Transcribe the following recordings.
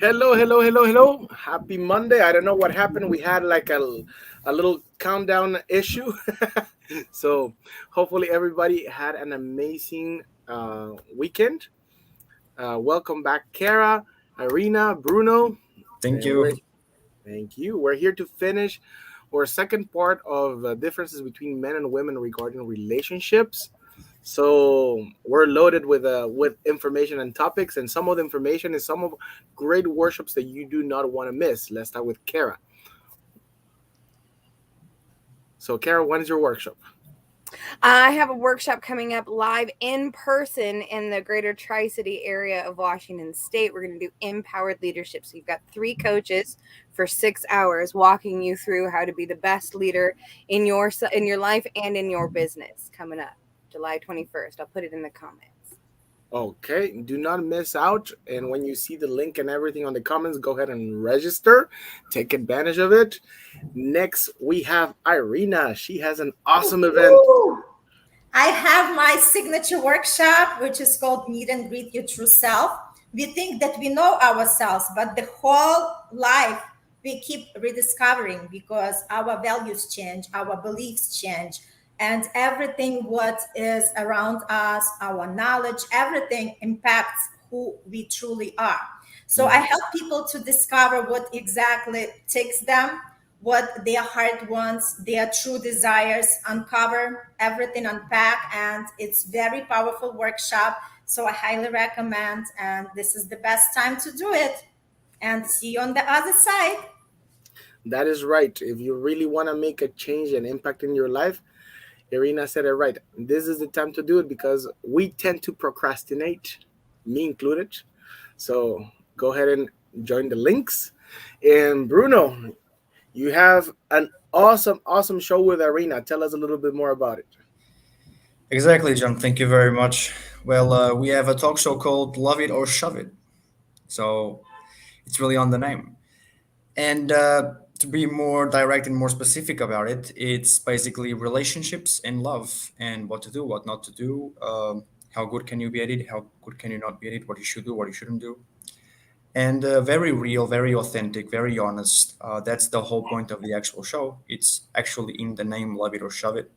Hello, hello, hello, hello. Happy Monday. I don't know what happened. We had like a little countdown issue. So hopefully everybody had an amazing weekend. Welcome back, Kara, Irina, Bruno. Thank And we're you. Thank you. We're here to finish our second part of differences between men and women regarding relationships. So we're loaded with information and topics, and some of the information is some of great workshops that you do not want to miss. Let's start with Kara. So, Kara, when is your workshop? I have a workshop coming up live in person in the greater Tri City area of Washington State. We're going to do empowered leadership. So, you've got 3 coaches for 6 hours walking you through how to be the best leader in your life and in your business coming up July 21st. I'll put it in the comments. Okay, do not miss out. And when you see the link and everything on the comments, go ahead and register. Take advantage of it. Next, we have Irina. She has an awesome event. Woo! I have my signature workshop, which is called Meet and Greet Your True Self. We think that we know ourselves, but the whole life we keep rediscovering because our values change, our beliefs change, and everything what is around us, our knowledge, everything impacts who we truly are. So I help people to discover what exactly takes them, what their heart wants, their true desires, uncover everything, unpack, and it's very powerful workshop. So I highly recommend, and this is the best time to do it. And see you on the other side. That is right. If you really want to make a change and impact in your life, Irina said it right. This is the time to do it because we tend to procrastinate, me included. So go ahead and join the links. And Bruno, you have an awesome, awesome show with Irina. Tell us a little bit more about it. Exactly, John. Thank you very much. Well, we have a talk show called Love It or Shove It. So it's really on the name. And to be more direct and more specific about it, it's basically relationships and love and what to do, what not to do. How good can you be at it? How good can you not be at it? What you should do, what you shouldn't do. And very real, very authentic, very honest. That's the whole point of the actual show. It's actually in the name, Love It or Shove It.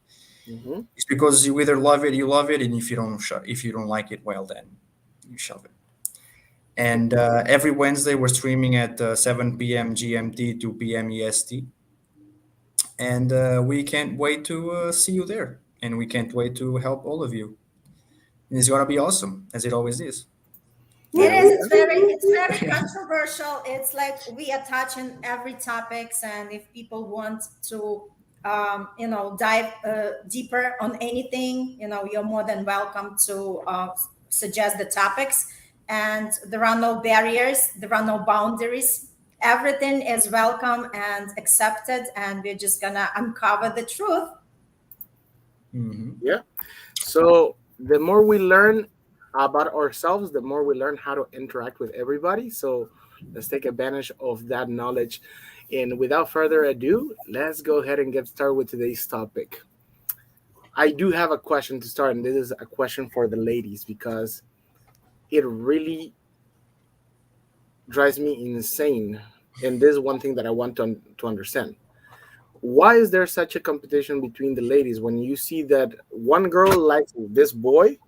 Hmm. It's because you either love it, and if you don't like it, well, then you shove it. And every Wednesday we're streaming at 7 p.m. GMT, 2 p.m. EST, and we can't wait to see you there, and we can't wait to help all of you. And it's gonna be awesome, as it always is. It There is. we It's very controversial. It's like we are touching every topics, and if people want to, dive deeper on anything, you're more than welcome to suggest the topics. And there are no barriers. There are no boundaries. Everything is welcome and accepted, and we're just gonna uncover the truth. Hmm. Yeah. So the more we learn about ourselves, the more we learn how to interact with everybody. So let's take advantage of that knowledge. And without further ado, let's go ahead and get started with today's topic. I do have a question to start, and this is a question for the ladies because it really drives me insane. And this is one thing that I want to understand. Why is there such a competition between the ladies when you see that one girl likes this boy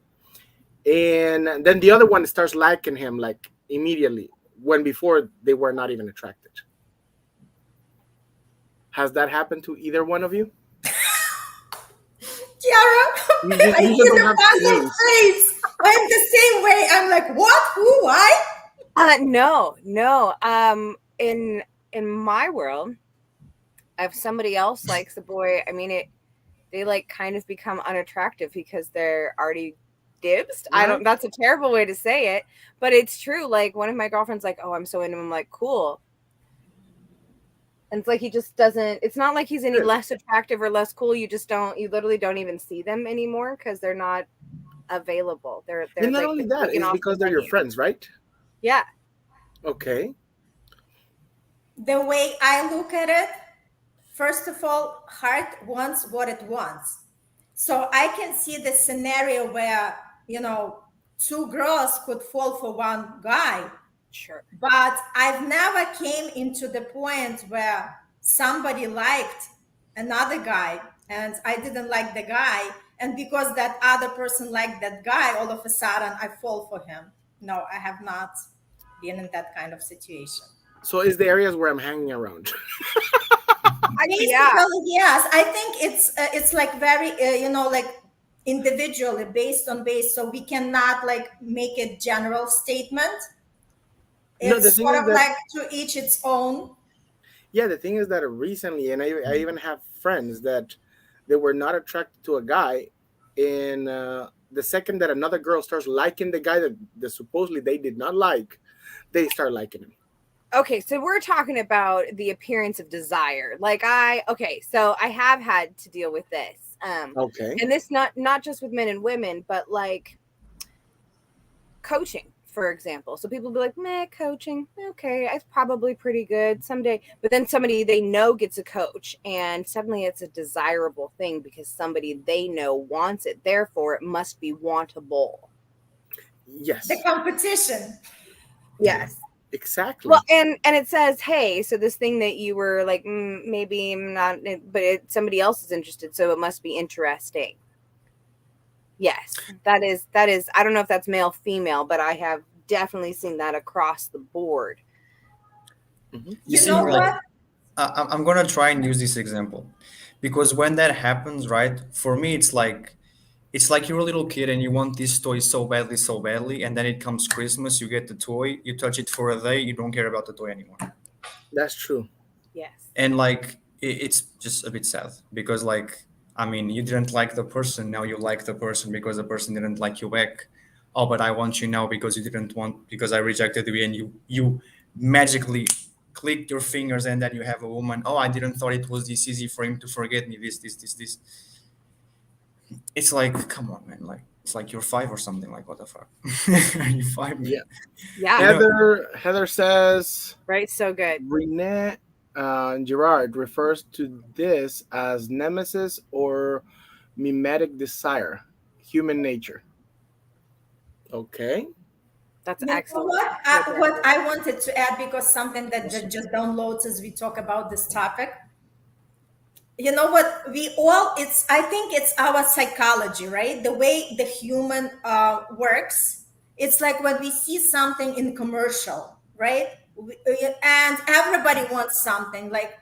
and then the other one starts liking him like immediately when before they were not even attracted? Has that happened to either one of you? Tiara, I You just see don't the have to puzzle names. face. I'm the same way. I'm like, what? Who? Why? No. In my world, if somebody else likes the boy, I mean they like kind of become unattractive because they're already dibsed. I Uh-huh. don't That's a terrible way to say it, but it's true. Like one of my girlfriends like, "Oh, I'm so into him." I'm like, "Cool." And it's like he just doesn't it's not like he's any Good. less attractive or less cool. You literally don't even see them anymore because they're not available. They're And not like only that, taken it's off the because they're your menu. friends, right? Yeah. Okay. The way I look at it, first of all, heart wants what it wants. So I can see the scenario where, two girls could fall for one guy. Sure. But I've never came into the point where somebody liked another guy and I didn't like the guy, and because that other person liked that guy, all of a sudden I fall for him. No, I have not been in that kind of situation. So it's the areas where I'm hanging around. Yeah. Basically, yes. I think it's like very like individually based on base, so we cannot like make a general statement. No, the It's thing sort is of that, like to each its own. yeah, the thing is that recently, and I even have friends that they were not attracted to a guy, and the second that another girl starts liking the guy that supposedly they did not like, they start liking him. Okay, so we're talking about the appearance of desire. Okay, so I have had to deal with this. Okay. And this not just with men and women, but like coaching, for example. So people be like, meh, coaching, okay, it's probably pretty good someday. But then somebody they know gets a coach, and suddenly it's a desirable thing because somebody they know wants it. Therefore, it must be wantable. The Yes, competition. Yes. Well, exactly. and it says, hey, so this thing that you were like, maybe I'm not, but somebody else is interested, so it must be interesting. Yes, that is. I don't know if that's male, female, but I have definitely seen that across the board. Hmm. You You see, know like, what? I'm gonna try and use this example because when that happens, right? For me, it's like you're a little kid and you want this toy so badly, and then it comes Christmas, you get the toy, you touch it for a day, you don't care about the toy anymore, That's true. Yes. and like it's just a bit sad because like I mean you didn't like the person, now you like the person because the person didn't like you back. Oh, but I want you now because you didn't want because I rejected you, and you magically click your fingers and then you have a woman. Oh, I didn't thought it was this easy for him to forget me. This. It's like, come on, man. Like, it's like you're five or something. Like, what the fuck? Are you five, Yeah. man? Yeah. You know, Heather says Right. So good. Renee Gerard refers to this as nemesis or mimetic desire, human nature. Okay. That's You know excellent. what? What I wanted to add, because something that just downloads as we talk about this topic. You know what? We all, it's, I think it's our psychology, right? The way the human works. It's like when we see something in commercial, right? And everybody wants something. Like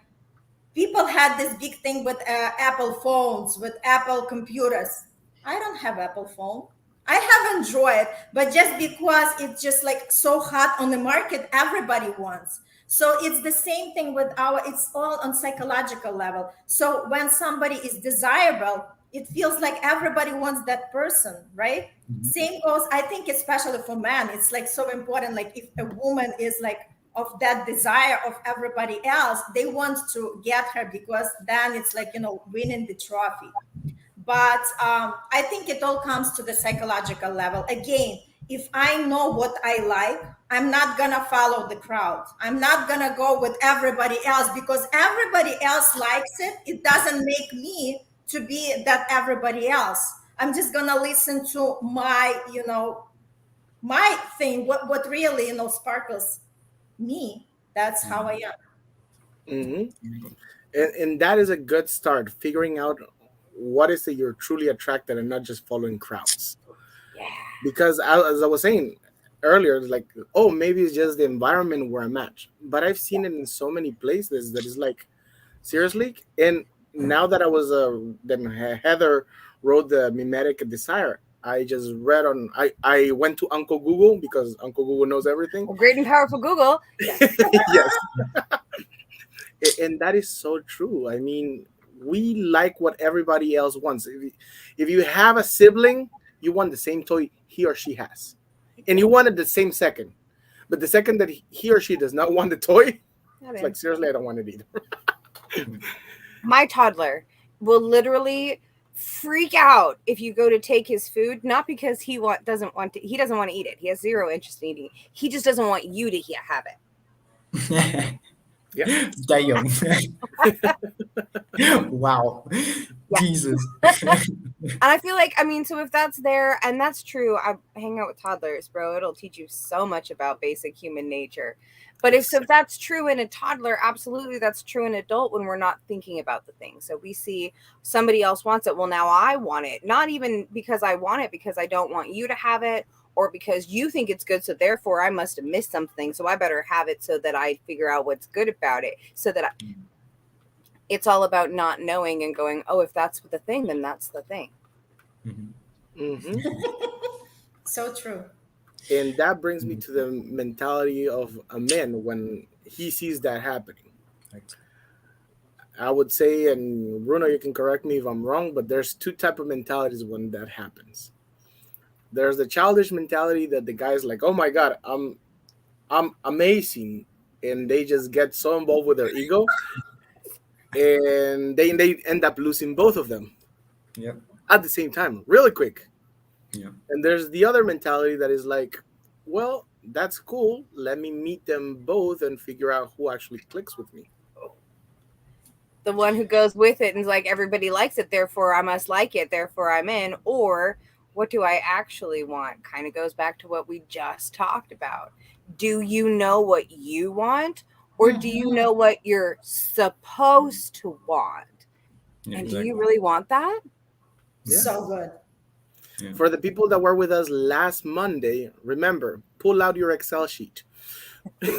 people had this big thing with Apple phones, with Apple computers. I don't have Apple phone. I have Android, but just because it's just like so hot on the market, everybody wants. So it's the same thing with our, it's all on psychological level. So when somebody is desirable, it feels like everybody wants that person, right? Same goes, I think, especially for men, it's like so important. Like if a woman is like of that desire of everybody else, they want to get her because then it's like, winning the trophy. But I think it all comes to the psychological level. Again, if I know what I like, I'm not gonna follow the crowd. I'm not gonna go with everybody else because everybody else likes it. It doesn't make me to be that everybody else. I'm just gonna listen to my thing, what really, sparkles me. That's how I am. Hmm. And that is a good start, figuring out what is it you're truly attracted and not just following crowds. Yeah. Because as I was saying earlier, it's like, oh, maybe it's just the environment where I'm at. But I've seen it in so many places that is like, seriously. And now that I was, then Heather wrote the mimetic desire. I just read on, I went to Uncle Google because Uncle Google knows everything. Well, great and powerful Google. Yes. Yes. And that is so true. I mean, we like what everybody else wants. If you have a sibling, you want the same toy he or she has, and you want it the same second. But the second that he or she does not want the toy, it's like, seriously, I don't want it either. My toddler will literally freak out if you go to take his food, not because he doesn't want to eat it. He has zero interest in eating it. He just doesn't want you to have it. Yeah. Damn. Wow. Yeah. Jesus. And I feel like, I mean, so if that's there, and that's true, I hang out with toddlers, bro. It'll teach you so much about basic human nature. But if that's true in a toddler, absolutely that's true in an adult when we're not thinking about the thing. So we see somebody else wants it. Well, now I want it. Not even because I want it, because I don't want you to have it, or because you think it's good. So therefore I must have missed something. So I better have it so that I figure out what's good about it. So that it's all about not knowing and going, oh, if that's the thing, then that's the thing. Mm-hmm. So true. And that brings me to the mentality of a man when he sees that happening. Right. I would say, and Bruno, you can correct me if I'm wrong, but there's two type of mentalities when that happens. There's the childish mentality that the guy's like, "Oh my God, I'm amazing," and they just get so involved with their ego, and they end up losing both of them Yep. at the same time, really quick. Yeah. And there's the other mentality that is like, "Well, that's cool. Let me meet them both and figure out who actually clicks with me." The one who goes with it and is like, everybody likes it, therefore I must like it, therefore I'm in. Or what do I actually want? Kind of goes back to what we just talked about. Do you know what you want, or do you know what you're supposed to want? Yeah, And exactly. do you really want that? Yeah. So good. Yeah. For the people that were with us last Monday, remember, pull out your Excel sheet. Track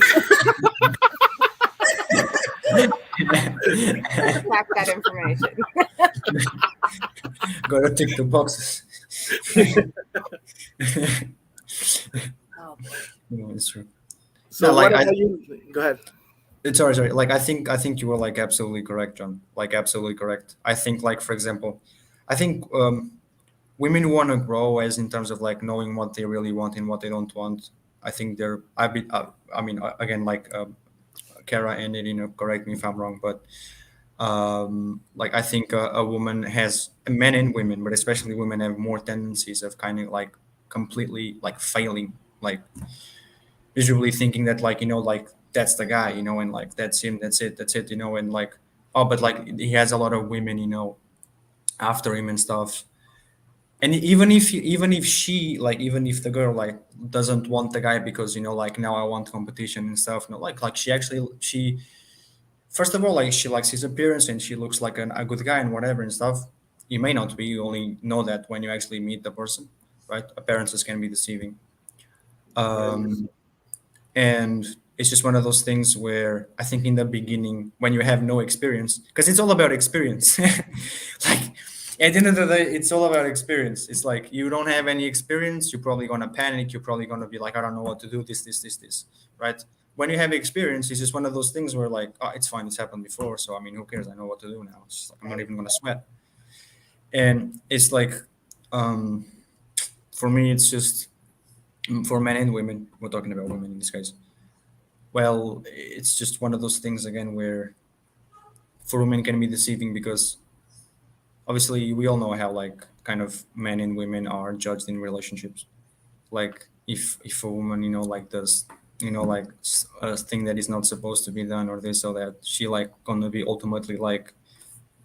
that information. Gotta tick the boxes. Oh, boy. No, it's true. So No, like, what about you? Go ahead. Sorry. Like I think you were like absolutely correct, John. Like absolutely correct. I think, like, for example, I think women want to grow as in terms of like knowing what they really want and what they don't want. I think they're I be I mean again, like Kara and Irina, correct me if I'm wrong, but like I think a woman has, men and women, but especially women, have more tendencies of kind of like completely like failing, like visually thinking that, like, like that's the guy, and like that's him, that's it, and like, oh, but like he has a lot of women, after him and stuff. And even if the girl like doesn't want the guy because, like, now I want competition and stuff, no, like she first of all, like, she likes his appearance and she looks like a good guy and whatever and stuff. You may not be, you only know that when you actually meet the person, right? Appearances can be deceiving. um and it's just one of those things where I think in the beginning, when you have no experience, because it's all about experience. Like, at the end of the day, it's all about experience. It's like, you don't have any experience, you're probably going to panic, you're probably going to be like, I don't know what to do, this, right? When you have experience, it's just one of those things where, like, oh, it's fine, it's happened before, so I mean, who cares? I know what to do now. It's just like, I'm not even going to sweat. And it's like, for me, it's just, for men and women, we're talking about women in this case, well, it's just one of those things again where for women can be deceiving, because obviously we all know how, like, kind of men and women are judged in relationships. Like, if a woman, like, does, like, a thing that is not supposed to be done, or this or that, she like gonna be ultimately like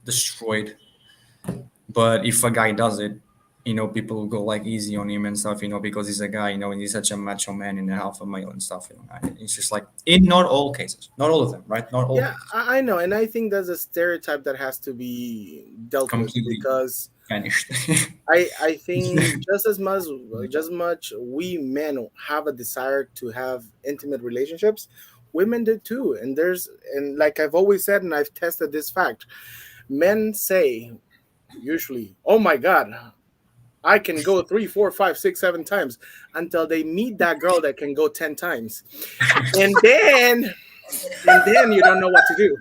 destroyed. But if a guy does it, people will go like easy on him and stuff, because he's a guy, and he's such a macho man and a alpha male and stuff. It's just like, in not all cases, not all of them, right? Not all Yeah, cases. I know, and I think that's a stereotype that has to be dealt with, Completely because vanished. I think just much we men have a desire to have intimate relationships, women do too. And like I've always said, and I've tested this fact, men say usually, "Oh my God, I can go 3, 4, 5, 6, 7 times," until they meet that girl that can go 10 times, and then you don't know what to do.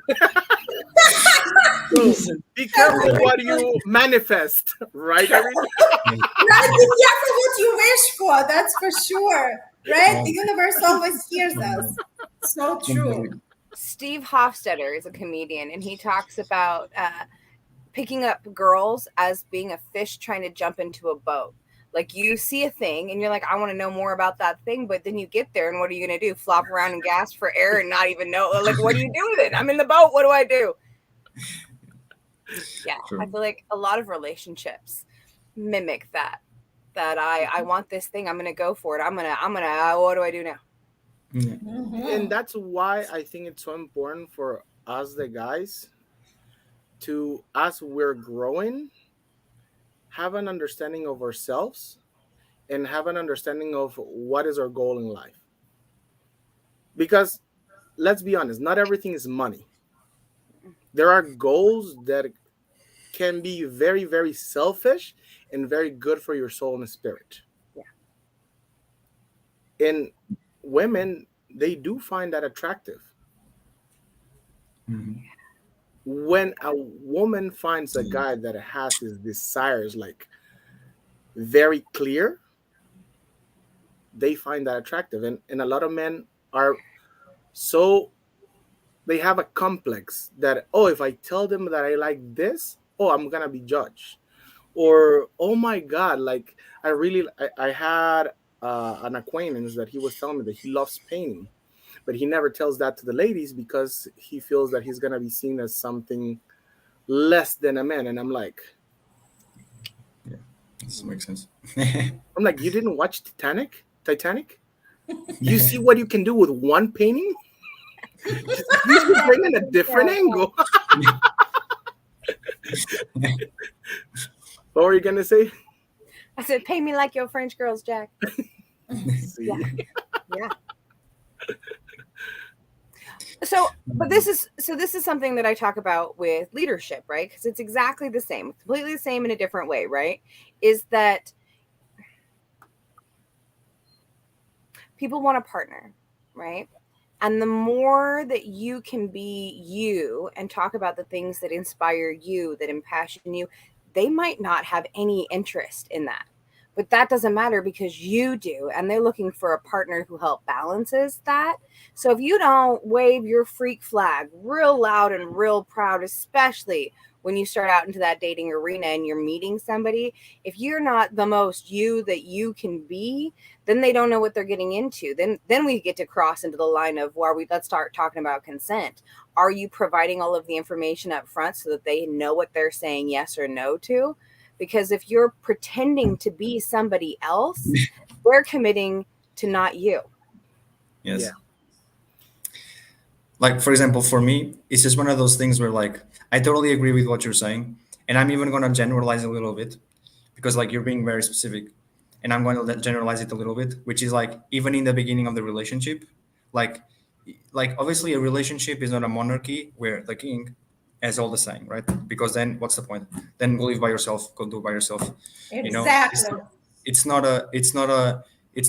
So be careful what you manifest, right, Irene? Right? Be careful what you wish for. That's for sure. Right? The universe always hears us. So true. Steve Hofstetter is a comedian, and he talks about picking up girls as being a fish trying to jump into a boat. Like, you see a thing and you're like, I want to know more about that thing, but then you get there and what are you going to do? Flop around and gasp for air and not even know? Like, what do you do with it? I'm in the boat. What do I do? Yeah, True. I feel like a lot of relationships, mimic that I want this thing, I'm gonna go for it, I'm gonna what do I do now? Yeah. And that's why I think it's so important for us, the guys, to, as we're growing, have an understanding of ourselves and have an understanding of what is our goal in life. Because let's be honest, not everything is money. There are goals that can be very, very selfish and very good for your soul and spirit. Yeah. And women, they do find that attractive. Mhm. When a woman finds a guy that has his desires like very clear, they find that attractive. And a lot of men are so, they have a complex that, oh, if I tell them that I like this, oh, I'm gonna be judged. Or, oh my God, like I had an acquaintance that he was telling me that he loves painting, but he never tells that to the ladies because he feels that he's gonna be seen as something less than a man. And Yeah, this makes sense. I'm like, you didn't watch Titanic? You see what you can do with one painting? You should bring in a different angle. What were you gonna say? I said, pay me like your French girls, Jack. See? Yeah. Yeah. So, but this is something that I talk about with leadership, right? Because it's exactly the same, completely the same in a different way, right? Is that people want a partner, right? And the more that you can be you and talk about the things that inspire you, that impassion you, they might not have any interest in that. But that doesn't matter because you do. And they're looking for a partner who help balances that. So if you don't wave your freak flag real loud and real proud, especially when you start out into that dating arena and you're meeting somebody, if you're not the most you that you can be, then they don't know what they're getting into. Then we get to cross into the line of where let's start talking about consent. Are you providing all of the information up front so that they know what they're saying yes or no to? Because if you're pretending to be somebody else, they're committing to not you. Yes. Yeah. Like, for example, for me, it's just one of those things where, like, I totally agree with what you're saying. And I'm even going to generalize a little bit because, like, you're being very specific. And I'm going to generalize it a little bit, which is like, even in the beginning of the relationship, like, obviously a relationship is not a monarchy where the king has all the saying, right? Because then what's the point? Then go live by yourself, go do it by yourself. You know, Exactly. it's not a it's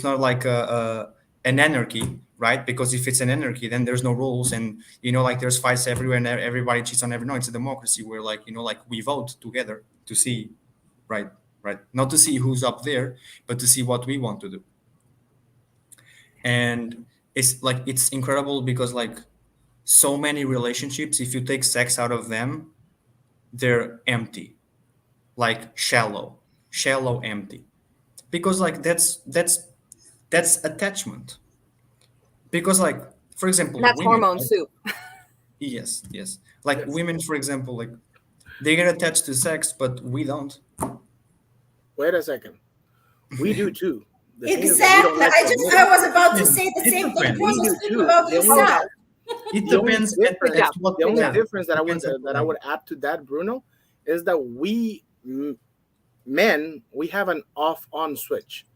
not like an anarchy, right? Because if it's an anarchy, then there's no rules, and like there's fights everywhere and everybody cheats on everyone. No, it's a democracy where, like, like we vote together to see, right, not to see who's up there, but to see what we want to do. And it's like, it's incredible because, like, so many relationships, if you take sex out of them, they're empty, like shallow empty, because, like, that's attachment. Because, like, for example, That's women, hormone right? soup. Yes, like Yes. women, for example, like, they get attached to sex, but we don't. Wait a second. We do too. The thing is that we don't Exactly. like to admit I it. was about to Depends. say the It same thing. You depends. We also do speak too. about The only yourself. It the only depends difference, at what, the only yeah, difference that depends at I what would add to that, Bruno, is that men, we have an off-on switch,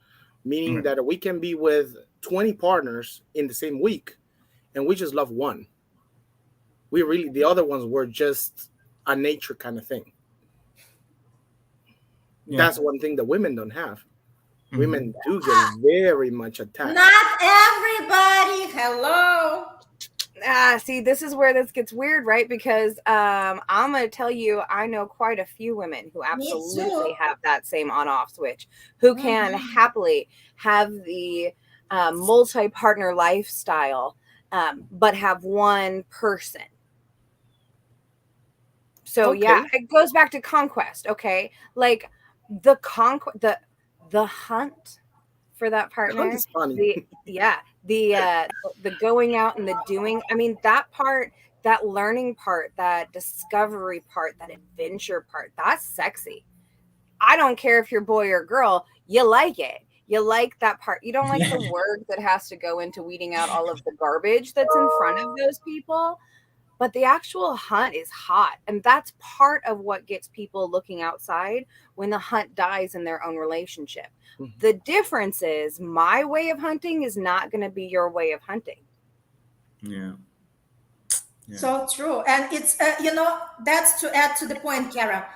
meaning level. that we can be with 20 partners in the same week, and we just love one. We really, the other ones were just a nature kind of thing. Yeah. That's one thing that women don't have. Mhm. Women do get very much attached. Not everybody. Hello. See, this is where this gets weird, right? Because I'm going to tell you, I know quite a few women who Me absolutely too. have that same on-off switch, who can happily have the multi-partner lifestyle, but have one person. So yeah, Okay. it goes back to conquest. Okay, like the the hunt for that The hunt partner. is funny. The going out and the doing. I mean, that part, that learning part, that discovery part, that adventure part, that's sexy. I don't care if you're boy or girl, you like it. You like that part. You don't like the work that has to go into weeding out all of the garbage that's in front of those people. But the actual hunt is hot. And that's part of what gets people looking outside when the hunt dies in their own relationship. Mhm. The difference is my way of hunting is not going to be your way of hunting. Yeah. Yeah. So true. And it's, that's to add to the point, Kara.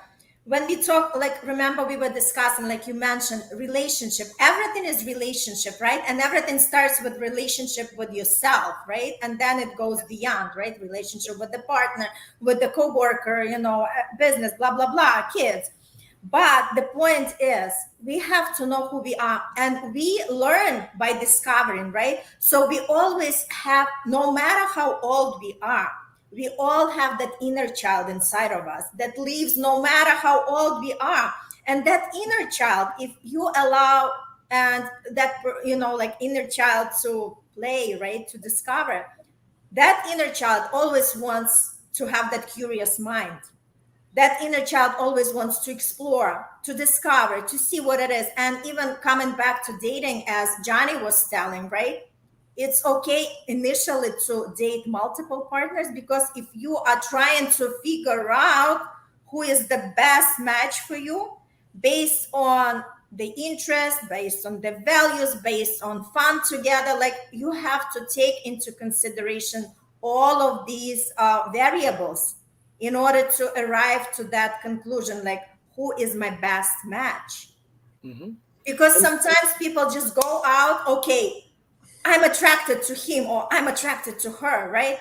When we talk, like, remember we were discussing, like you mentioned, relationship. Everything is relationship, right? And everything starts with relationship with yourself, right? And then it goes beyond, right? Relationship with the partner, with the coworker, business, blah, blah, blah, kids. But the point is, we have to know who we are, and we learn by discovering, right? So we always have, no matter how old we are, we all have that inner child inside of us that lives no matter how old we are. And that inner child, if you allow, and that, like inner child to play, right, to discover, that inner child always wants to have that curious mind. That inner child always wants to explore, to discover, to see what it is. And even coming back to dating, as Johnny was telling, right? It's okay initially to date multiple partners, because if you are trying to figure out who is the best match for you based on the interest, based on the values, based on fun together, like you have to take into consideration all of these variables in order to arrive to that conclusion, like who is my best match. Mhm. Because And sometimes people just go out, okay, I'm attracted to him or I'm attracted to her, right?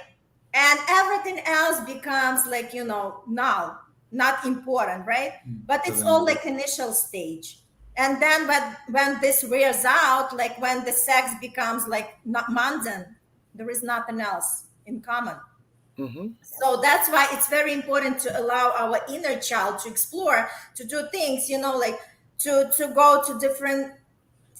And everything else becomes like, null, not important, right? But it's all Secondary. like initial stage. And then when this wears out, like when the sex becomes like not mundane, there is nothing else in common. mhm. So that's why it's very important to allow our inner child to explore, to do things, like to go to different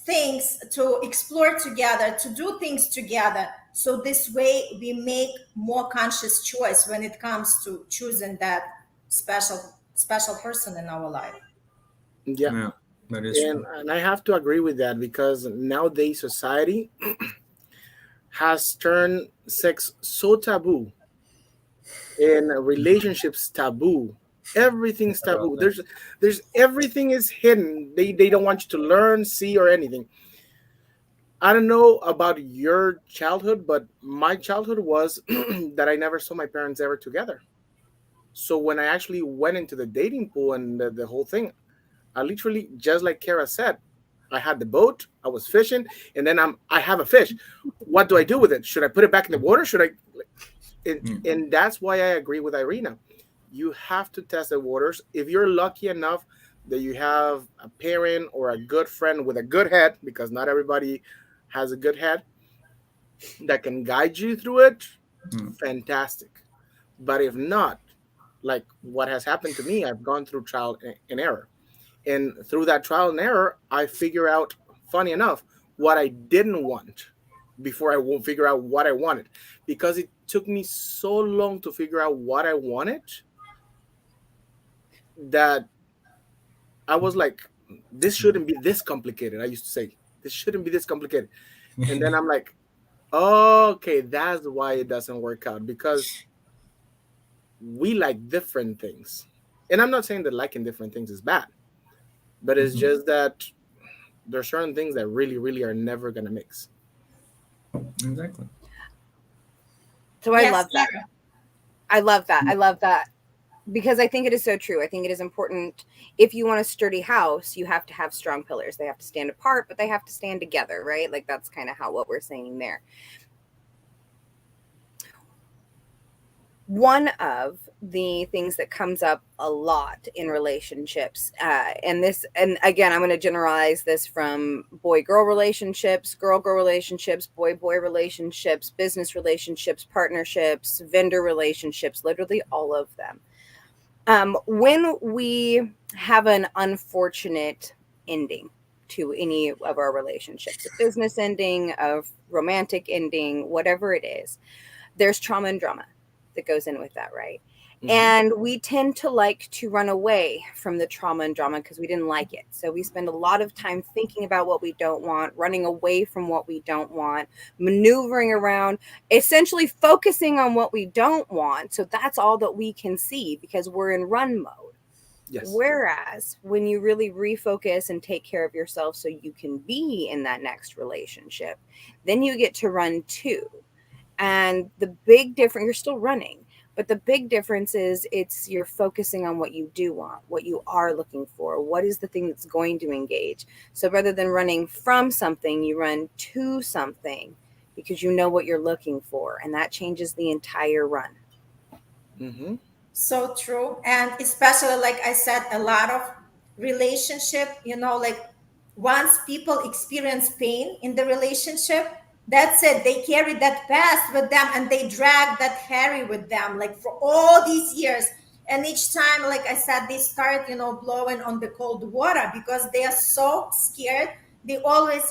things, to explore together, to do things together. So this way we make more conscious choice when it comes to choosing that special person in our life. Yeah. Yeah, that is And true. I have to agree with that because nowadays society has turned sex so taboo, and relationships taboo. Everything's About taboo. that. There's everything is hidden. They don't want you to learn, see, or anything. I don't know about your childhood, but my childhood was that I never saw my parents ever together. So when I actually went into the dating pool and the whole thing, I literally, just like Kara said, I had the boat, I was fishing, and then I have a fish. What do I do with it? Should I put it back in the water? Should I? Mm. And that's why I agree with Irina. You have to test the waters. If you're lucky enough that you have a parent or a good friend with a good head, because not everybody has a good head that can guide you through it, Mm. fantastic. But if not, like what has happened to me, I've gone through trial and error. And through that trial and error, I figure out, funny enough, what I didn't want before I will figure out what I wanted. Because it took me so long to figure out what I wanted that I was like, this shouldn't be this complicated. I used to say, this shouldn't be this complicated. And then I'm like, okay, that's why it doesn't work out, because we like different things. And I'm not saying that liking different things is bad, but it's Mhm. just that there are certain things that really, really are never going to mix. Exactly. So I Yes, love that. Kara. I love that. I love that because I think it is so true. I think it is important. If you want a sturdy house, you have to have strong pillars. They have to stand apart, but they have to stand together, right? Like that's kind of how what we're saying there. One of the things that comes up a lot in relationships, and again, I'm going to generalize this from boy girl relationships, girl girl relationships, boy boy relationships, business relationships, partnerships, vendor relationships, literally all of them. When we have an unfortunate ending to any of our relationships, a business ending, a romantic ending, whatever it is, there's trauma and drama that goes in with that, right? Hmm. And we tend to like to run away from the trauma and drama because we didn't like it. So we spend a lot of time thinking about what we don't want, running away from what we don't want, maneuvering around, essentially focusing on what we don't want. So that's all that we can see because we're in run mode. Yes. Whereas when you really refocus and take care of yourself so you can be in that next relationship, then you get to run too. And the big difference, you're still running, but the big difference is you're focusing on what you do want, what you are looking for, what is the thing that's going to engage. So rather than running from something, you run to something because you know what you're looking for, and that changes the entire run. Hmm. So true. And especially, like I said, a lot of relationship, like once people experience pain in the relationship, that's it. They carry that past with them and they drag that Harry with them, like for all these years. And each time, like I said, they start, blowing on the cold water because they are so scared. They always,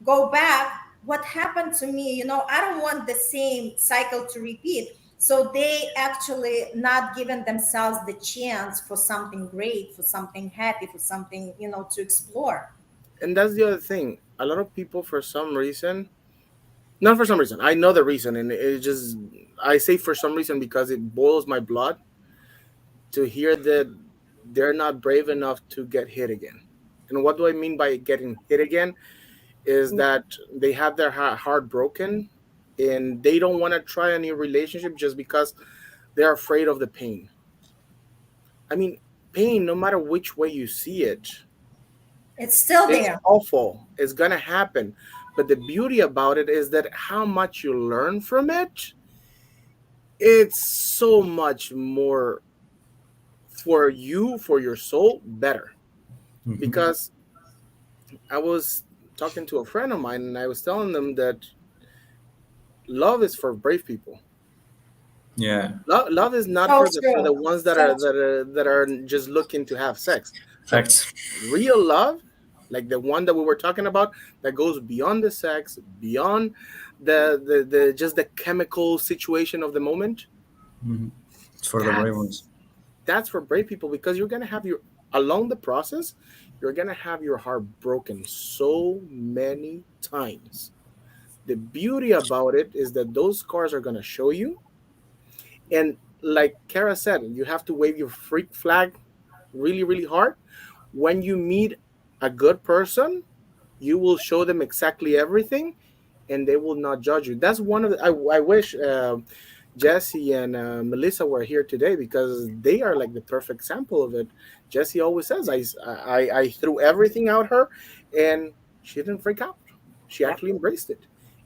go back. What happened to me? I don't want the same cycle to repeat. So they actually not giving themselves the chance for something great, for something happy, for something, to explore. And that's the other thing. A lot of people, for some reason, not for some reason, I know the reason, and it just, I say for some reason because it boils my blood to hear that they're not brave enough to get hit again. And what do I mean by getting hit again? Is that they have their heart broken and they don't want to try a new relationship just because they're afraid of the pain. I mean, pain, no matter which way you see it, It's still it's there. awful. It's gonna happen. But the beauty about it is that how much you learn from it, it's so much more for you, for your soul, better. Hmm. Because I was talking to a friend of mine and I was telling them that love is for brave people. Yeah, Love is not So for the true. ones that So are true. just looking to have sex. No, facts. real love, like the one that we were talking about, that goes beyond the sex, beyond the just the chemical situation of the moment. Hmm. It's for the brave That's ones. that's for brave people because you're gonna have your along the process, you're gonna have your heart broken so many times. The beauty about it is that those scars are gonna show you. And like Kara said, you have to wave your freak flag really, really hard. When you meet a good person, you will show them exactly everything and they will not judge you. That's one of the, I wish Jesse and Melissa were here today because they are like the perfect sample of it. Jesse always says, I threw everything out her and she didn't freak out. She Yep. actually embraced it,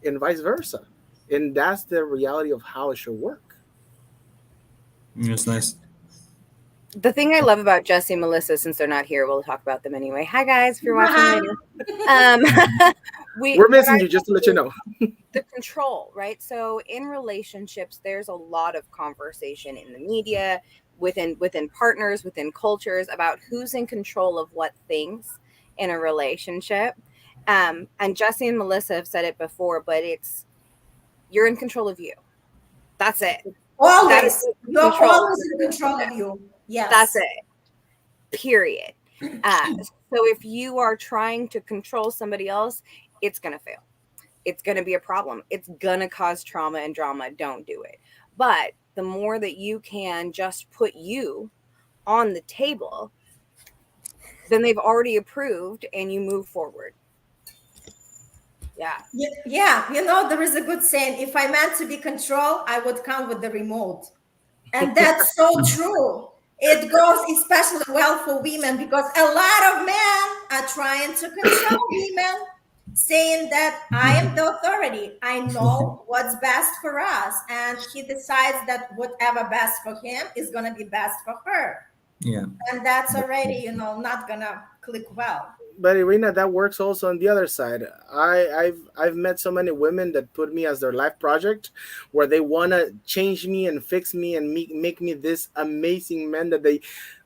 and vice versa. And that's the reality of how it should work. Mm, it's nice. The thing I love about Jesse and Melissa, since they're not here, we'll talk about them anyway. Hi guys, if you're watching later. Um, we We're what I missing you, just to let you know. the control, right? So in relationships, there's a lot of conversation in the media, within partners, within cultures about who's in control of what things in a relationship. And Jesse and Melissa have said it before, but it's you're in control of you. That's it. That is Always. in You're control of always the in control relationship. of you. That's Yes. it. Period. So if you are trying to control somebody else, it's gonna fail. It's going to be a problem. It's going to cause trauma and drama. Don't do it. But the more that you can just put you on the table, then they've already approved and you move forward. Yeah. Yeah. There is a good saying, if I meant to be controlled, I would come with the remote. And that's so true. It goes especially well for women because a lot of men are trying to control women, saying that I am the authority. I know what's best for us. And he decides that whatever best for him is going to be best for her. Yeah. And that's That's already, true. not going to click well. But Irina, that works also on the other side. I've met so many women that put me as their life project, where they wanna change me and fix me and make me this amazing man that they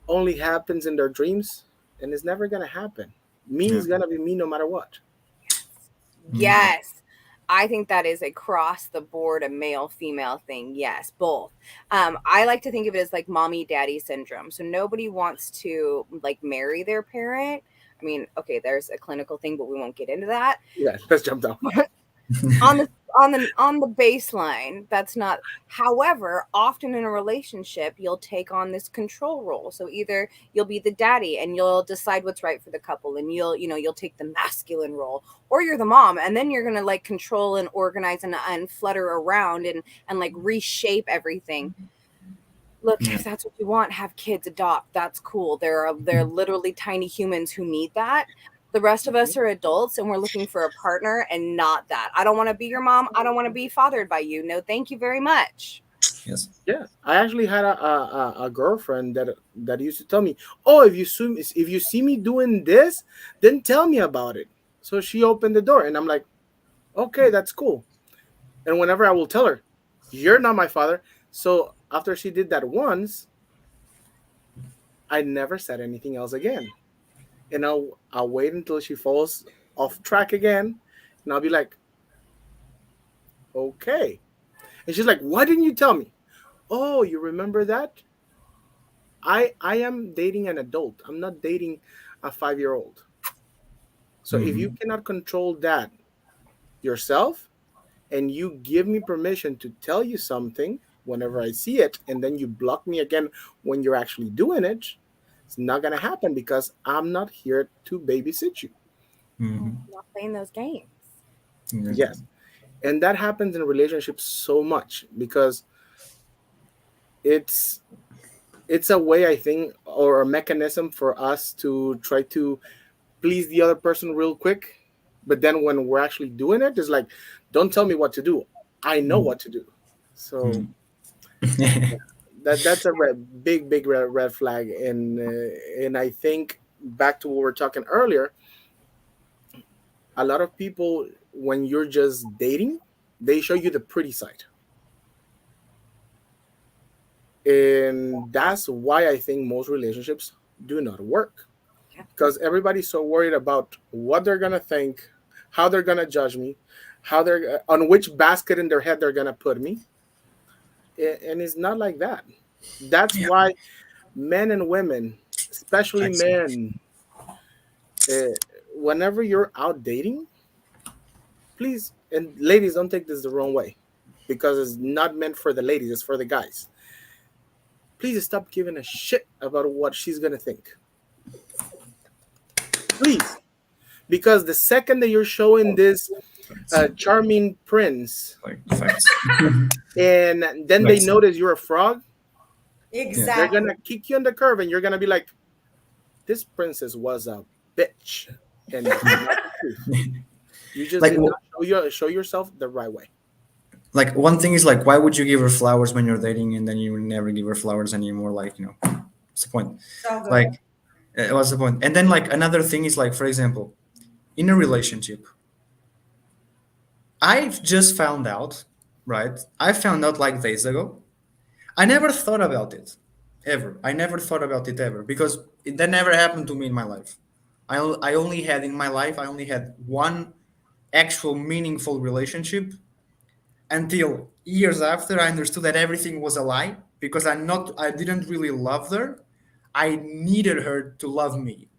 only happens in their dreams, and it's never gonna happen. Me Yeah. is gonna be me no matter what. Hmm. Yes. I think that is across the board a male female thing. Yes, both. I like to think of it as like mommy daddy syndrome. So nobody wants to like marry their parent. I mean, okay, there's a clinical thing, but we won't get into that. Yeah, let's jump down. on the on the baseline, that's not. However, often in a relationship you'll take on this control role. So either you'll be the daddy and you'll decide what's right for the couple, and you'll take the masculine role, or you're the mom and then you're gonna like control and organize and flutter around and like reshape everything. Look, Yeah. if that's what you want, have kids, adopt. That's cool. They're literally tiny humans who need that. The rest of us are adults and we're looking for a partner and not that. I don't want to be your mom. I don't want to be fathered by you. No, thank you very much. Yes. Yeah, I actually had a girlfriend that used to tell me, "Oh, if you see me doing this, then tell me about it." So she opened the door, and I'm like, "Okay, that's cool." And whenever I will tell her, "You're not my father," so after she did that once, I never said anything else again. And I'll wait until she falls off track again, and I'll be like, "Okay." And she's like, "Why didn't you tell me?" "Oh, you remember that? I am dating an adult. I'm not dating a 5-year-old. So if you Mhm. cannot control that yourself, and you give me permission to tell you something whenever I see it, and then you block me again when you're actually doing it, it's not gonna happen because I'm not here to babysit you." Mhm. Not playing those games. Exactly. Yes. And that happens in relationships so much because it's it's a way, I think, or a mechanism for us to try to please the other person real quick. But then when we're actually doing it, it's like, don't tell me what to do. I know Mhm. what to do. So Mhm. that's a big red flag. And I think back to what we were talking earlier, a lot of people, when you're just dating, they show you the pretty side. And that's why I think most relationships do not work, Yeah. because everybody's so worried about what they're gonna think, how they're gonna judge me, how they're on which basket in their head they're gonna put me. And it's not like that. That's Yeah. why men and women, especially Exactly. men, uh, whenever you're out dating, please, and ladies, don't take this the wrong way, because it's not meant for the ladies, it's for the guys. Please stop giving a shit about what she's gonna think. Please, because the second that you're showing this Facts. charming prince, Like facts. and then they Facts. notice you're a frog, Yeah. they're Exactly. gonna kick you in the curve, and you're gonna be like, "This princess was a bitch," and it's not the truth. You just Like did not show yourself the right way. like one thing is like, why would you give her flowers when you're dating and then you never give her flowers anymore? Like, what's the point? So good. Like, what's the point? And then like another thing is like, for example, in a relationship, I've just found out, right? I found out like days ago. I never thought about it ever. I never thought about it ever because that never happened to me in my life. I only had in my life, I only had one actual meaningful relationship until years after I understood that everything was a lie because I didn't really love her. I needed her to love me.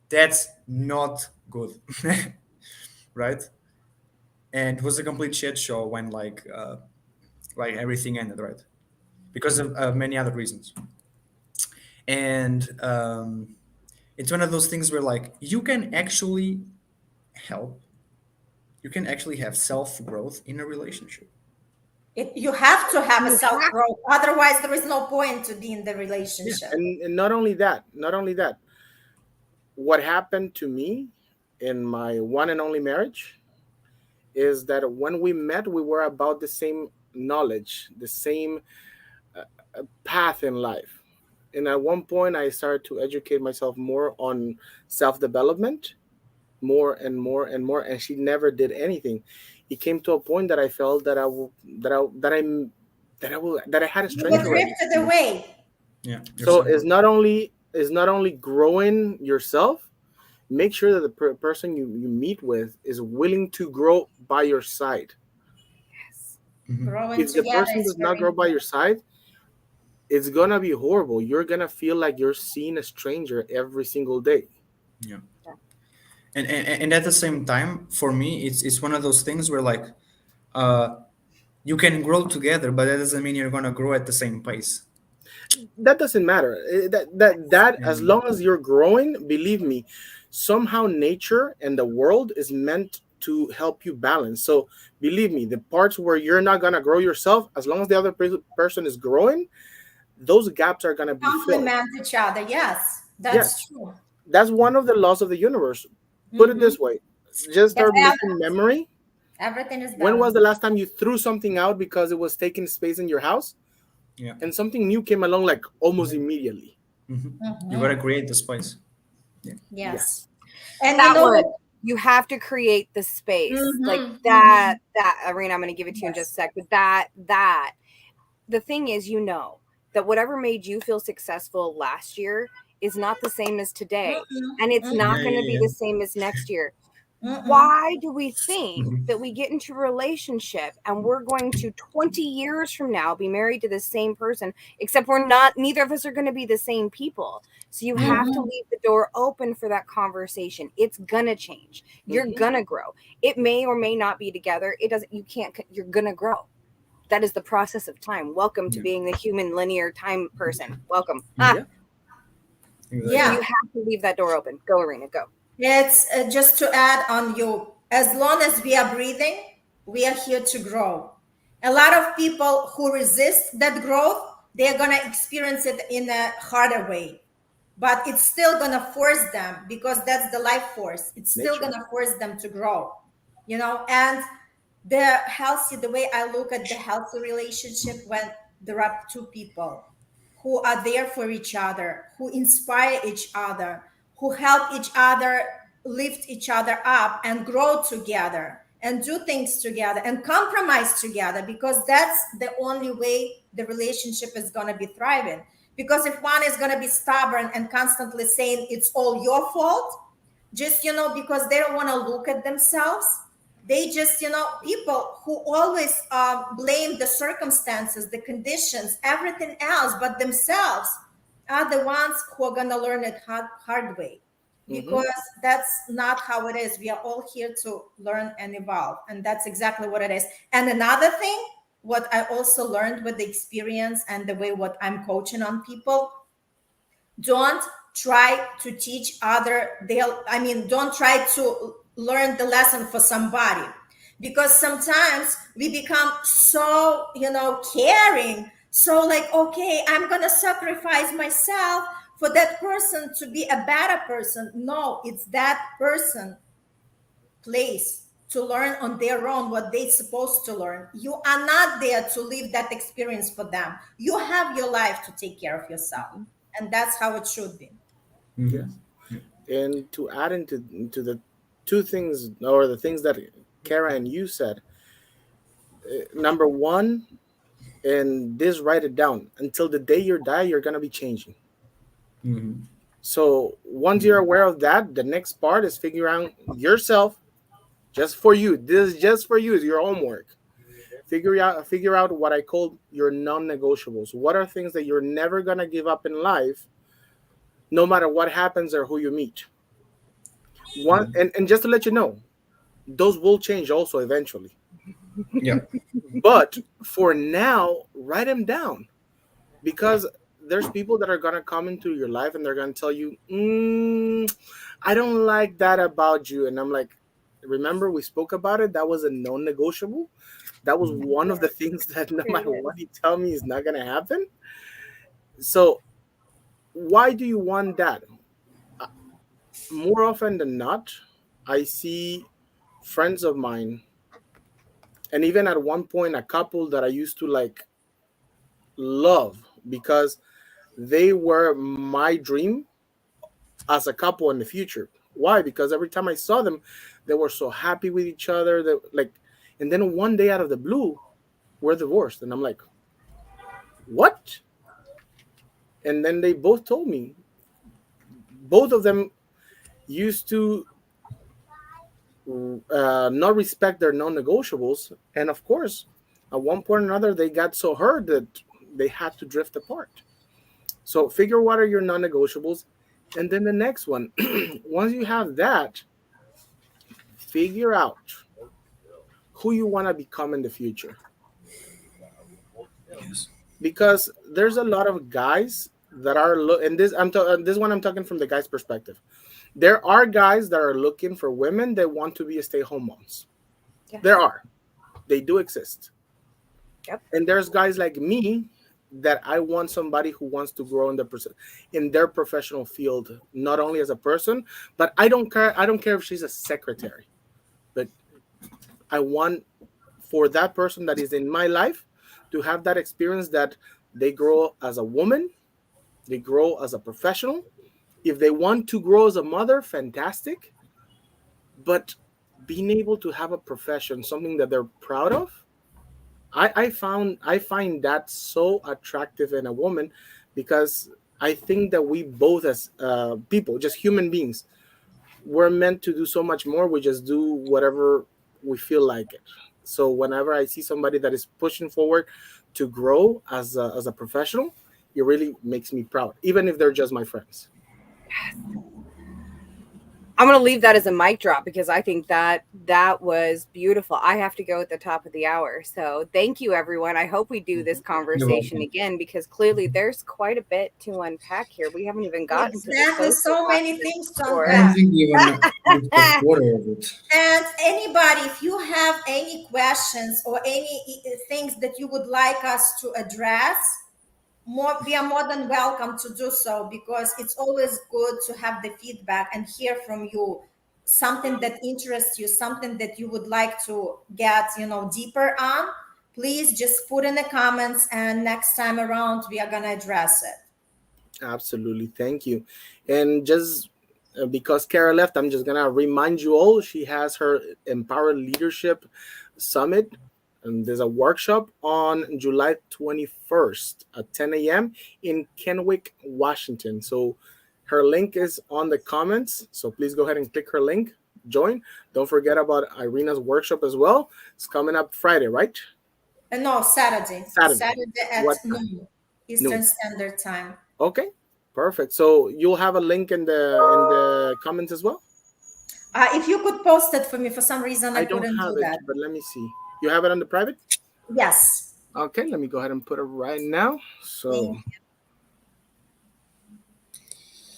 That's not good. Right? And it was a complete shit show when like everything ended, right? Because of many other reasons. And it's one of those things where like help you can actually have self growth in a relationship. You have to have a You self have growth. Otherwise, there is no point to be in the Yeah, relationship. and not only that, what happened to me in my one and only marriage is that when we met, we were about the same knowledge, the same path in life. And at one point, I started to educate myself more on self development, more and more and more, and she never did anything. It came to a point that I felt that I will that I that I'm that I had a You were stranger ready. drifted away. Yeah, your So self it's growth. not only growing yourself. Make sure that the person you meet with is willing to grow by your side. Growing If the together person is does not very grow by your important. side, it's gonna be horrible. You're gonna feel like you're seeing a stranger every single day. Yeah. And at the same time, for me, it's one of those things where like uh you can grow together, but that doesn't mean you're gonna grow at the same pace. That doesn't matter. That as And long as you're growing, believe me, somehow nature and the world is meant to help you balance. So believe me, the parts where you're not gonna grow yourself, as long as the other person is growing, those gaps are gonna be filled. Complement each other. Yes, that's Yes, true. that's one of the laws of the universe. Put it Hmm. this way: just The start making balance. memory. Everything is When was balanced. the last time you threw something out because it was taking space in your house, yeah. and something new came along like almost immediately? You gotta Hmm. create the space. Yeah. Yes. Yes. And you That know, one, you have to create the space like hmm, that. hmm, That Arena, I'm going to give it to you in just a yes. sec. But that the thing is, that whatever made you feel successful last year is not the same as today, Mm-mm, and it's Yeah, not mm-mm, going to be yeah, the same as next year. mm-mm. Why do we think yeah. that we get into a relationship and we're going to 20 years from now be married to the same person, except we're not, neither of us are going to be the same people? So you Yeah. have to Mhm. leave the door open for that conversation. It's gonna change. You're Hmm. gonna grow. It may or may not be together. It doesn't, you can't, you're gonna grow. That is the process of time. Welcome to Yeah. being the human linear time person. Welcome. Yeah. So Exactly. you Yeah, have to leave that door open. Go, Arena, go. it's just to add on you. As long as we are breathing, we are here to grow. A lot of people who resist that growth, they're gonna experience it in a harder way. But it's still gonna force them because that's the life force. It's still Nature. gonna force them to grow, and the way I look at the healthy relationship when there are two people who are there for each other, who inspire each other, who help each other lift each other up and grow together and do things together and compromise together, because that's the only way the relationship is going to be thriving. Because if one is going to be stubborn and constantly saying it's all your fault, just because they don't want to look at themselves, they just people who always blame the circumstances, the conditions, everything else but themselves, are the ones who are going to learn it hard way, Hmm. because that's not how it is. We are all here to learn and evolve, and that's exactly what it is. And another thing, what I also learned with the experience and the way what I'm coaching on people, don't try to teach other they'll I mean don't try to learn the lesson for somebody, because sometimes we become so caring, so like, okay, I'm gonna sacrifice myself for that person to be a better person. No, it's that person place to learn on their own what they're supposed to learn. You are not there to live that experience for them. You have your life to take care of yourself, and that's how it should be. Yes. And to add into the two things or the things that Kara and you said, number one, and this write it down: until the day you die, you're gonna be changing. Hmm. So once you're aware of that, the next part is figure out yourself, just for you. This is just for you. Is your homework. Figure out what I call your non-negotiables. What are things that you're never gonna give up in life, no matter what happens or who you meet. One and just to let you know, those will change also eventually. Yeah. But for now, write them down, because there's people that are gonna come into your life and they're gonna tell you, I don't like that about you, and I'm like, remember we spoke about it? That was a non-negotiable. That was one of the things that no It matter is. what you tell me is not gonna happen. So why do you want that? Uh, More often than not, I see friends of mine, and even at one point a couple that I used to like love, because they were my dream as a couple in the future. Why? Because every time I saw them, they were so happy with each other. That like, and then one day out of the blue, we're divorced, and I'm like, what? And then they both told me, both of them used to not respect their non-negotiables, and of course, At one point or another, they got so hurt that they had to drift apart. So figure what are your non-negotiables, and then the next one. Once you have that, figure out who you want to become in the future. Yes. Because there's a lot of guys that are and this one I'm talking from the guy's perspective. There are guys that are looking for women that want to be a stay-home moms. Yes. There are. They do exist. Yep. And there's guys like me that I want somebody who wants to grow in in their professional field, not only as a person, but I don't care if she's a secretary, but I want for that person that is in my life to have that experience that they grow as a woman, they grow as a professional. If they want to grow as a mother, fantastic. But being able to have a profession, something that they're proud of, I find that so attractive in a woman, because I think that we both as people, just human beings, we're meant to do so much more. We just do whatever we feel like it. So whenever I see somebody that is pushing forward to grow as a professional, it really makes me proud, even if they're just my friends. I'm going to leave that as a mic drop because I think that was beautiful. I have to go at the top of the hour. So thank you, everyone. I hope we do this You're conversation welcome. again because clearly there's quite a bit to unpack here. We haven't even gotten to the Exactly. social So many aspect things to before. I don't unpack. think we even reached a quarter of it. And anybody, if you have any questions or any things that you would like us to address, we are more than welcome to do so, because it's always good to have the feedback and hear from you something that interests you, something that you would like to get, deeper on. Please just put in the comments, and next time around we are going to address it. Absolutely. Thank you. And just because Kara left, I'm just going to remind you all she has her Empowered Leadership Summit. And there's a workshop on July 21st at 10 a.m. in Kennewick, Washington. So her link is on the comments. So please go ahead and click her link, join. Don't forget about Irina's workshop as well. It's coming up Friday, right? No, Saturday. Saturday. Saturday at What time? noon Eastern Noon. Standard Time. Okay, perfect. So you'll have a link in the comments as well. If you could post it for me, for some reason I I don't couldn't have do it, that. but let me see. You have it on the private? Yes. Okay, let me go ahead and put it right now. So Thank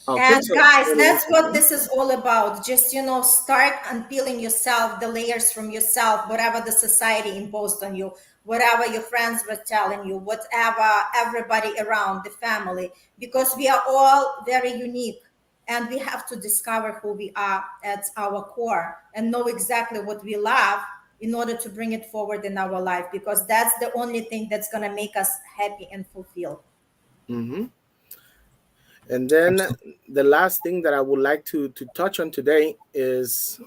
okay, And so guys, that's what this is all about. Just, start unpeeling yourself, the layers from yourself, whatever the society imposed on you, whatever your friends were telling you, whatever everybody around the family, because we are all very unique, and we have to discover who we are at our core and know exactly what we love in order to bring it forward in our life, because that's the only thing that's going to make us happy and fulfilled. hmm and then Absolutely. the last thing that I would like to touch on today is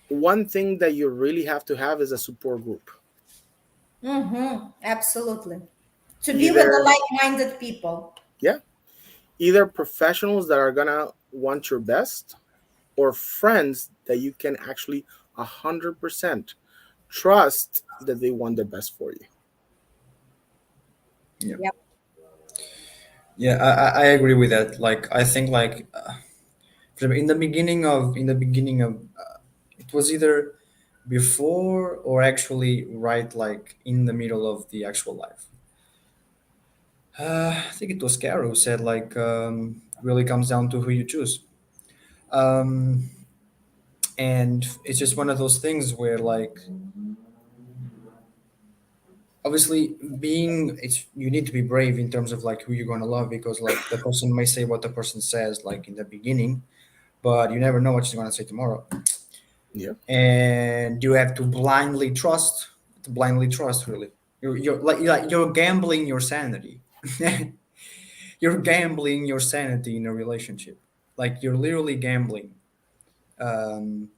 one thing that you really have to have is a support group. Absolutely. To be with the Either like-minded people. yeah, either professionals that are gonna want your best, or friends that you can actually 100% trust that they want the best for you. Yeah. Yep. Yeah, I agree with that. Like, I think like in the beginning of it was either before or actually right like in the middle of the actual life. I think it was Caro who said like really comes down to who you choose. Um, and it's just one of those things where like obviously being it's you need to be brave in terms of like who you're going to love, because like the person may say what the person says like in the beginning, but you never know what she's going to say tomorrow, Yeah. and you have to blindly trust really. You're gambling your sanity. You're gambling your sanity in a relationship, like you're literally gambling, um,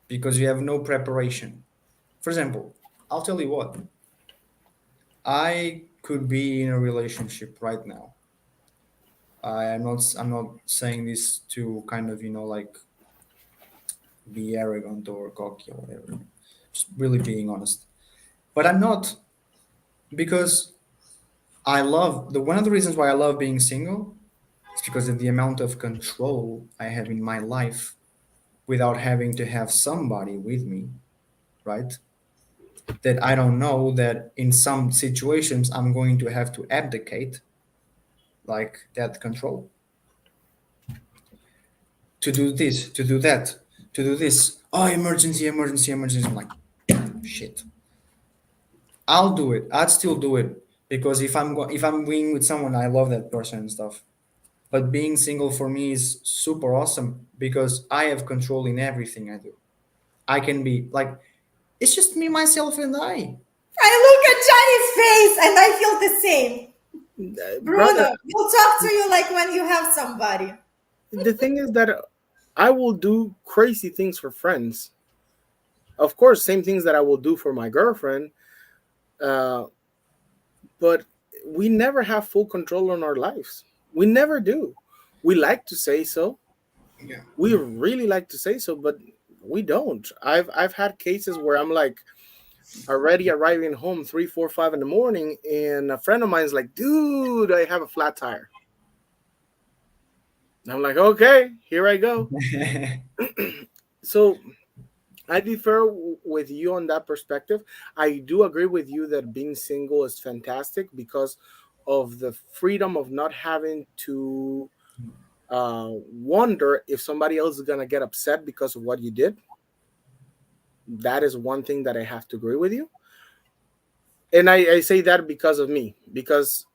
because you have no preparation. For example, I'll tell you what, I could be in a relationship right now. I'm not saying this to kind of like be arrogant or cocky or whatever. really being honest. But I'm not, because I love the one of the reasons why I love being single is because of the amount of control I have in my life without having to have somebody with me, right? That I don't know that in some situations I'm going to have to abdicate like that control to do this, to do that, to do this. Oh, emergency, emergency, emergency. I'm like, shit. I'll do it. I'd still do it because if I'm being with someone, I love that person and stuff. But being single for me is super awesome because I have control in everything I do. I can be like, it's just me, myself, and I. I look at Johnny's face and I feel the same. Brother, Bruno, we'll talk to you like when you have somebody. the thing is that I will do crazy things for friends. Of course, same things that I will do for my girlfriend. Uh, but we never have full control on our lives. We never do. We like to say so. Yeah. We really like to say so, but we don't. I've had cases where I'm like already arriving home 3, 4, 5 in the morning, and a friend of mine is like, "Dude, I have a flat tire." And I'm like, "Okay, here I go." So I differ with you on that perspective. I do agree with you that being single is fantastic because of the freedom of not having to wonder if somebody else is gonna get upset because of what you did. That is one thing that I have to agree with you. And I say that because of me, because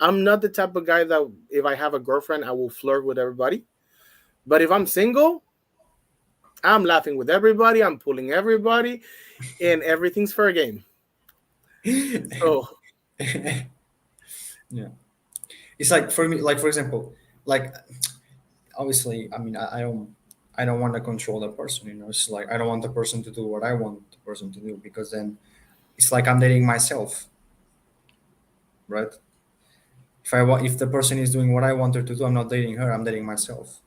I'm not the type of guy that if I have a girlfriend, I will flirt with everybody. But if I'm single, I'm laughing with everybody, I'm pulling everybody, and everything's fair game. So Yeah. It's like for me, like for example, like obviously, I mean, I don't want to control the person. You know, it's like I don't want the person to do what I want the person to do because then it's like I'm dating myself, right? If the person is doing what I want her to do, I'm not dating her. I'm dating myself.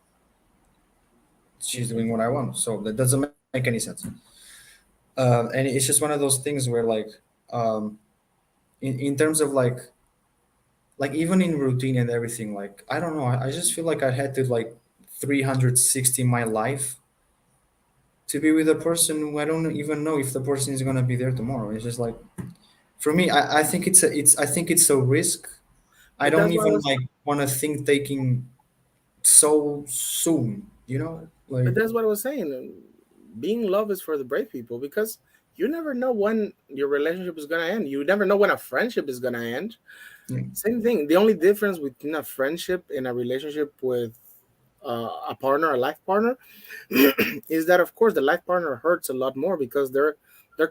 She's doing what I want, so that doesn't make any sense. And it's just one of those things where um, in terms of like even in routine and everything, like I don't know, I just feel like I had to like 360 my life to be with a person who I don't even know if the person is gonna be there tomorrow. It's just like for me, I think I think it's a risk. I but don't that's what I even was like want to think taking so soon, you know? but Like that's what I was saying. Being love is for the brave people because you never know when your relationship is gonna end. You never know when a friendship is gonna end. yeah. Same thing. The only difference between a friendship and a relationship with a partner, a life partner, is that of course the life partner hurts a lot more because they're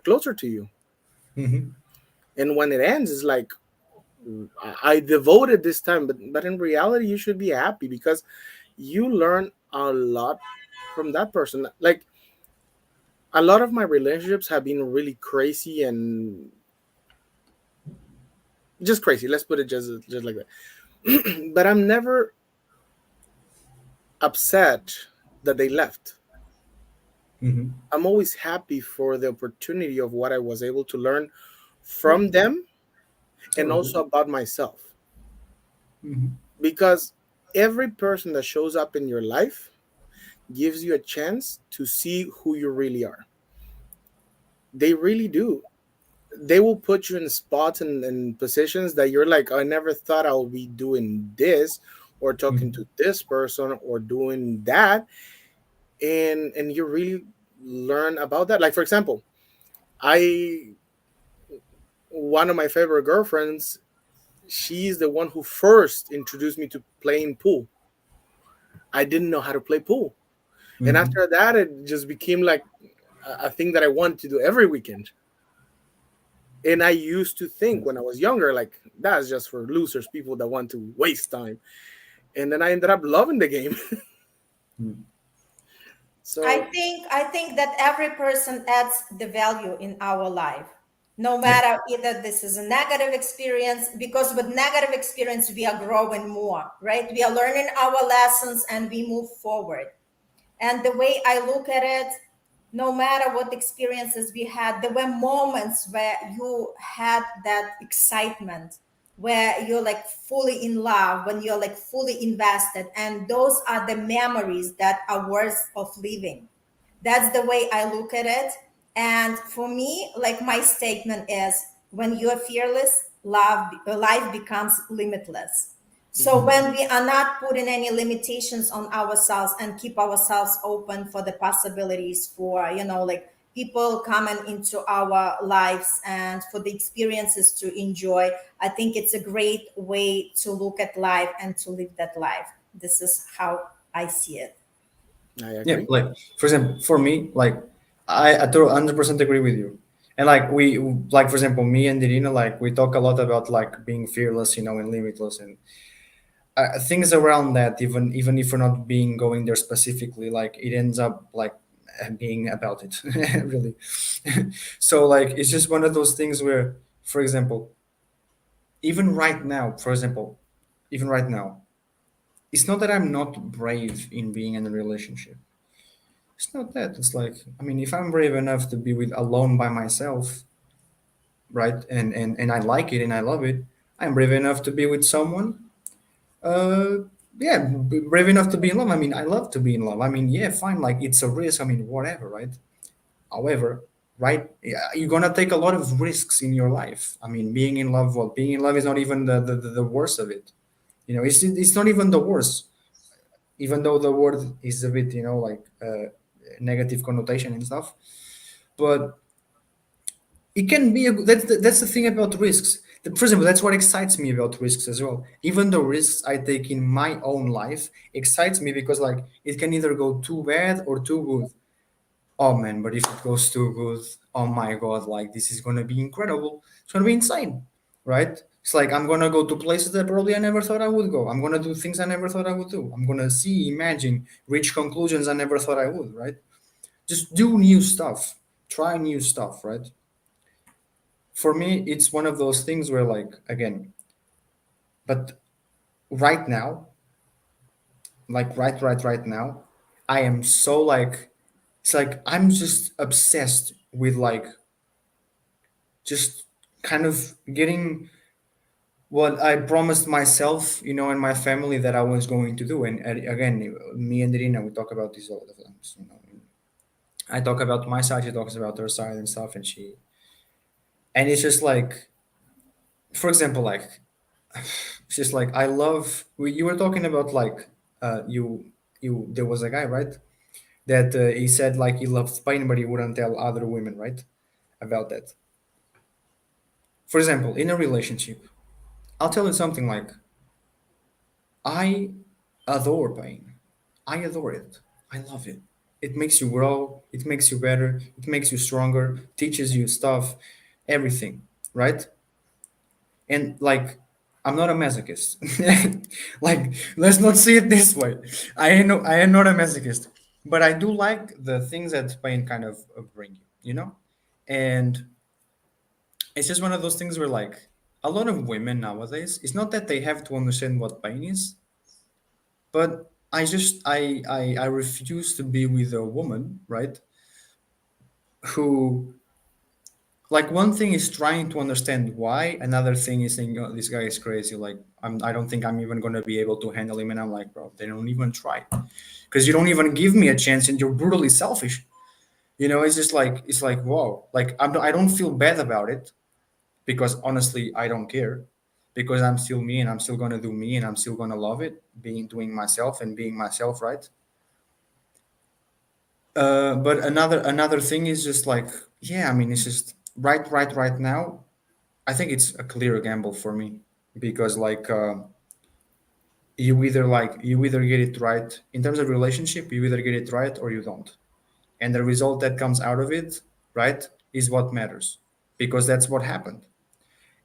closer to you. Hmm. And when it ends, it's like I devoted this time, but in reality, you should be happy because you learn a lot from that person. Like a lot of my relationships have been really crazy and just crazy. Let's put it just like that. But I'm never upset that they left. Hmm. I'm always happy for the opportunity of what I was able to learn from them and Totally. also about myself. Hmm. Because every person that shows up in your life gives you a chance to see who you really are. They really do. They will put you in spots and positions that you're like, I never thought I'll be doing this or talking Hmm. to this person or doing that. And you really learn about that. Like for example, I one of my favorite girlfriends, she's the one who first introduced me to playing pool. I didn't know how to play pool. And Hmm. after that, it just became like a thing that I wanted to do every weekend. And I used to think when I was younger, like, that's just for losers, people that want to waste time. And then I ended up loving the game. So, I think that every person adds the value in our life. No Yeah. matter either this is a negative experience, because with negative experience we are growing more, right? We are learning our lessons and we move forward. And the way I look at it, no matter what experiences we had, there were moments where you had that excitement, where you're like fully in love, when you're like fully invested. And those are the memories that are worth of living. That's the way I look at it. And for me, like my statement is, when you're fearless, life becomes limitless. So Hmm. when we are not putting any limitations on ourselves and keep ourselves open for the possibilities, for, like people coming into our lives and for the experiences to enjoy, I think it's a great way to look at life and to live that life. This is how I see it. I Yeah, agree. like for example, for me, like I 100% agree with you. And like like for example, me and Irina, like we talk a lot about like being fearless, and limitless, and things around that. Even if we're not being going there specifically, like it ends up like being about it, really. So like it's just one of those things where, for example, even right now, for example, even right now, it's not that I'm not brave in being in a relationship. It's not that. It's like, I mean, if I'm brave enough to be with alone by myself, right, and I like it and I love it, I'm brave enough to be with someone. Uh, yeah, brave enough to be in love. I mean, I love to be in love. I mean, yeah, fine. Like it's a risk. I mean, whatever, right? However, right, yeah, you're gonna take a lot of risks in your life. I mean, being in love. Well, being in love is not even the worst of it. It's not even the worst. Even though the word is a bit, like negative connotation and stuff, but it can be that's the thing about risks. For example, that's what excites me about risks as well. Even the risks I take in my own life excites me because like it can either go too bad or too good. Oh man, but if it goes too good, oh my god, like this is gonna be incredible. It's gonna be insane, right? It's like I'm gonna go to places that probably I never thought I would go. I'm gonna do things I never thought I would do. I'm gonna see, imagine, reach conclusions I never thought I would, right? Just do new stuff, try new stuff, right? For me, it's one of those things where, like, again, but right now, like, right now, I am so like, it's like I'm just obsessed with like, just kind of getting what I promised myself, and my family that I was going to do. And again, me and Irina, we talk about this all the times. I talk about my side, she talks about her side and stuff, and it's just like, for example, like it's just like I love. You were talking about like you there was a guy, right, that he said like he loved Spain, but he wouldn't tell other women, right, about that. For example, in a relationship, I'll tell you something like I adore pain. I adore it. I love it. It makes you grow. It makes you better. It makes you stronger. Teaches you stuff, everything, right? And like, I'm not a masochist. Like, let's not see it this way. I am not a masochist, but I do like the things that pain kind of bring you. And it's just one of those things where like a lot of women nowadays, it's not that they have to understand what pain is, but I refuse to be with a woman, right? Who, like, one thing is trying to understand why, another thing is saying, oh, this guy is crazy. Like, I don't think I'm even gonna be able to handle him. And I'm like, bro, they don't even try, because you don't even give me a chance, and you're brutally selfish. It's just like whoa. Like I don't feel bad about it, because honestly, I don't care, because I'm still me, and I'm still gonna do me, and I'm still gonna love it, doing myself and being myself, right? But another thing is just like, yeah, I mean, it's just right now. I think it's a clear gamble for me, because like you either get it right in terms of relationship, you either get it right or you don't, and the result that comes out of it, right, is what matters, because that's what happened,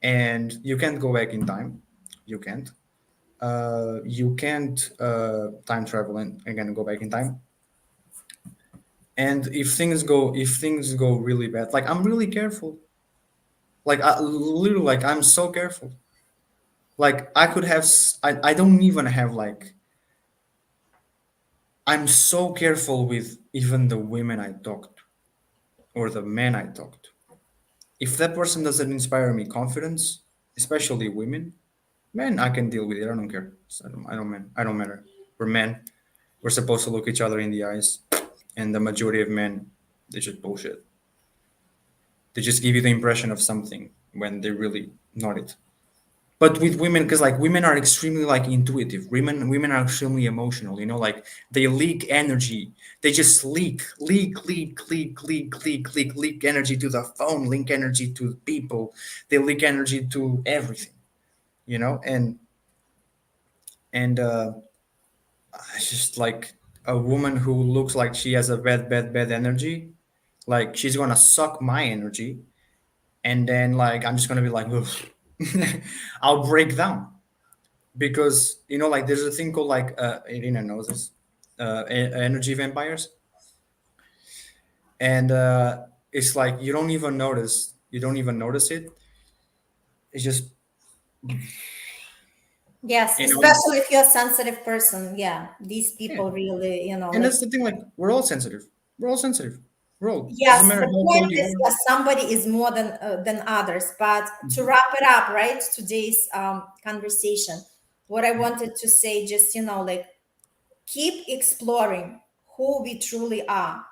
and you can't go back in time. You can't. You can't time travel and again go back in time. And if things go really bad, like I'm really careful. Like literally, like I'm so careful. Like I could have, I don't even have like, I'm so careful with even the women I talk to. or the man I talk to. If that person doesn't inspire me confidence, especially women, men, I can deal with it. I don't care. I don't matter. We're men. We're supposed to look each other in the eyes, and the majority of men, they just bullshit. They just give you the impression of something when they're really not it. But with women, because like women are extremely like intuitive. Women are extremely emotional. Like they leak energy. They just leak energy to the phone, leak energy to people. They leak energy to everything. And it's just like a woman who looks like she has a bad energy. Like she's gonna suck my energy, and then like I'm just gonna be like, I'll break down because like there's a thing called like Irina knows this, energy vampires, and it's like you don't even notice it. It's just Yes, you know, especially if you're a sensitive person. Yeah, these yeah. people really, And like, that's the thing. Like we're all sensitive. We're all sensitive. We're all doesn't yes, matter the how point cold you is are. that somebody is more than others. But to Mhm. wrap it up, right, today's conversation, what I wanted to say, just like, keep exploring who we truly are,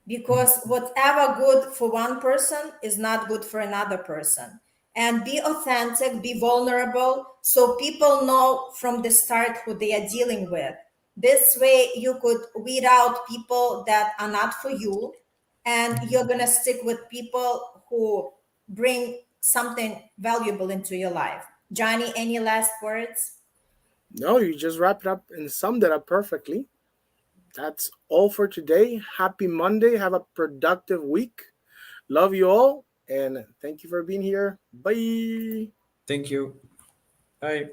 because whatever good for one person is not good for another person. And be authentic, be vulnerable, so people know from the start who they are dealing with. This way you could weed out people that are not for you, and you're going to stick with people who bring something valuable into your life. Johnny, any last words? No, you just wrapped it up and summed it up perfectly. That's all for today. Happy Monday. Have a productive week. Love you all. And thank you for being here. Bye. Thank you. Bye.